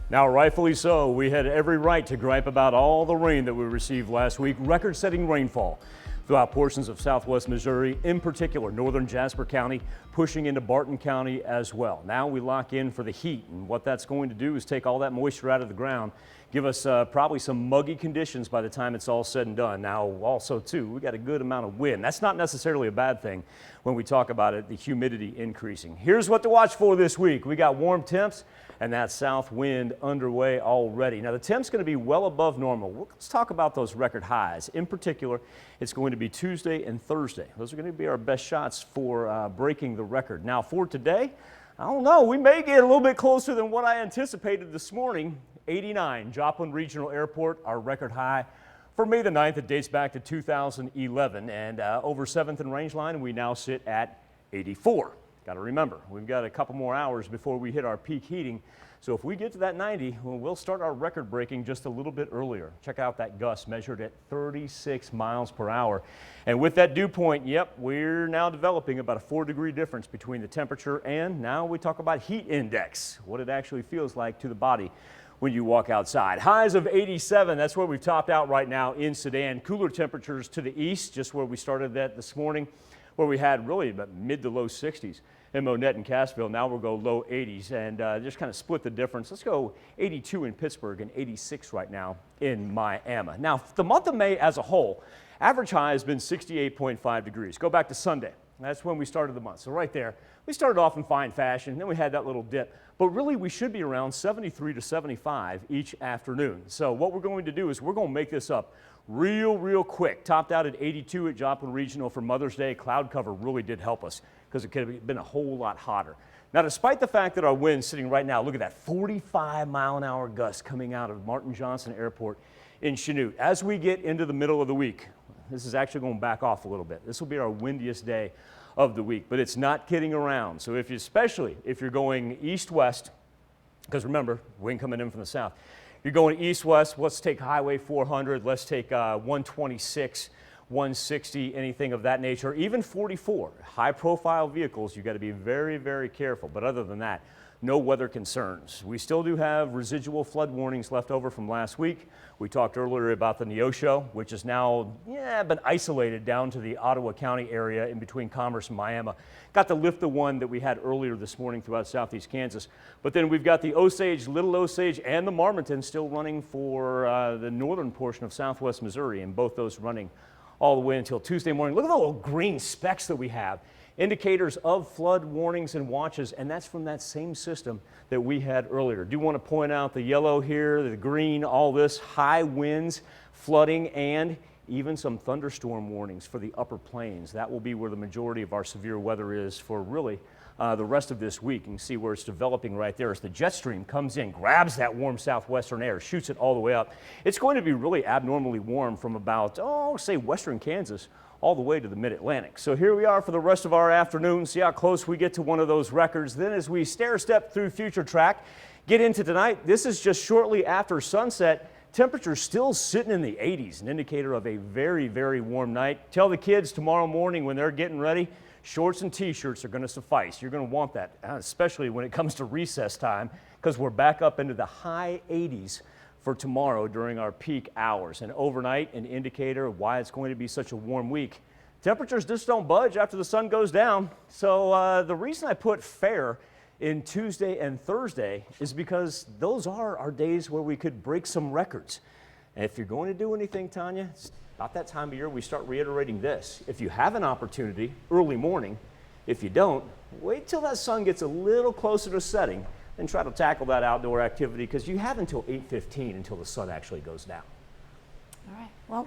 Now, rightfully so, we had every right to gripe about all the rain that we received last week. Record-setting rainfall throughout portions of southwest Missouri, in particular northern Jasper County, pushing into Barton County as well. Now we lock in for the heat, and what that's going to do is take all that moisture out of the ground, give us probably some muggy conditions by the time it's all said and done. Now, also, too, we got a good amount of wind. That's not necessarily a bad thing when we talk about it, the humidity increasing. Here's what to watch for this week. We got warm temps and that south wind underway already. Now, the temp's going to be well above normal. Let's talk about those record highs. In particular, it's going to be Tuesday and Thursday. Those are going to be our best shots for breaking the record. Now, for today, I don't know. We may get a little bit closer than what I anticipated this morning. 89, Joplin Regional Airport, our record high for May the 9th. It dates back to 2011. And over 7th and Rangeline, we now sit at 84. Got to remember, we've got a couple more hours before we hit our peak heating. So if we get to that 90, well, we'll start our record breaking just a little bit earlier. Check out that gust measured at 36 miles per hour. And with that dew point, yep, we're now developing about a 4-degree difference between the temperature and now we talk about heat index, what it actually feels like to the body when you walk outside. Highs of 87, that's where we've topped out right now in Sedan. Cooler temperatures to the east, just where we started that this morning, where we had really about mid to low 60s. In Monette and Cassville, now we'll go low 80s and just kind of split the difference. Let's go 82 in Pittsburgh and 86 right now in Miami. Now, the month of May as a whole, average high has been 68.5 degrees. Go back to Sunday. That's when we started the month. So right there, we started off in fine fashion. Then we had that little dip. But really, we should be around 73 to 75 each afternoon. So what we're going to do is we're going to make this up real quick. Topped out at 82 at Joplin Regional for Mother's Day. Cloud cover really did help us because it could have been a whole lot hotter. Now, despite the fact that our wind's sitting right now, look at that 45-mile-an-hour gust coming out of Martin Johnson Airport in Chanute. As we get into the middle of the week, this is actually going to back off a little bit. This will be our windiest day of the week, but it's not kidding around. So especially if you're going east-west, because remember, wind coming in from the south, you're going east-west, let's take Highway 400, let's take 126, 160, anything of that nature, even 44. High-profile vehicles, you've got to be very careful. But other than that, no weather concerns. We still do have residual flood warnings left over from last week. We talked earlier about the Neosho, which is now been isolated down to the Ottawa County area in between Commerce and Miami. Got to lift the one that we had earlier this morning throughout southeast Kansas. But then we've got the Osage, Little Osage, and the Marmonton still running for the northern portion of southwest Missouri, and both those running all the way until Tuesday morning. Look at the little green specks that we have. Indicators of flood warnings and watches, and that's from that same system that we had earlier. Do want to point out the yellow here, the green, all this, high winds, flooding, and even some thunderstorm warnings for the upper plains. That will be where the majority of our severe weather is for really the rest of this week. You can see where it's developing right there as the jet stream comes in, grabs that warm southwestern air, shoots it all the way up. It's going to be really abnormally warm from about, say western Kansas all the way to the mid-Atlantic. So here we are for the rest of our afternoon. See how close we get to one of those records. Then as we stair-step through future track, get into tonight. This is just shortly after sunset. Temperatures still sitting in the 80s, an indicator of a very warm night. Tell the kids tomorrow morning when they're getting ready, shorts and t-shirts are going to suffice. You're going to want that, especially when it comes to recess time, because we're back up into the high 80s for tomorrow during our peak hours. And overnight, an indicator of why it's going to be such a warm week. Temperatures just don't budge after the sun goes down. So the reason I put fair in Tuesday and Thursday is because those are our days where we could break some records. And if you're going to do anything, Tanya, it's about that time of year we start reiterating this. If you have an opportunity, early morning. If you don't, wait till that sun gets a little closer to setting and try to tackle that outdoor activity, because you have until 8:15 until the sun actually goes down. All right. Well,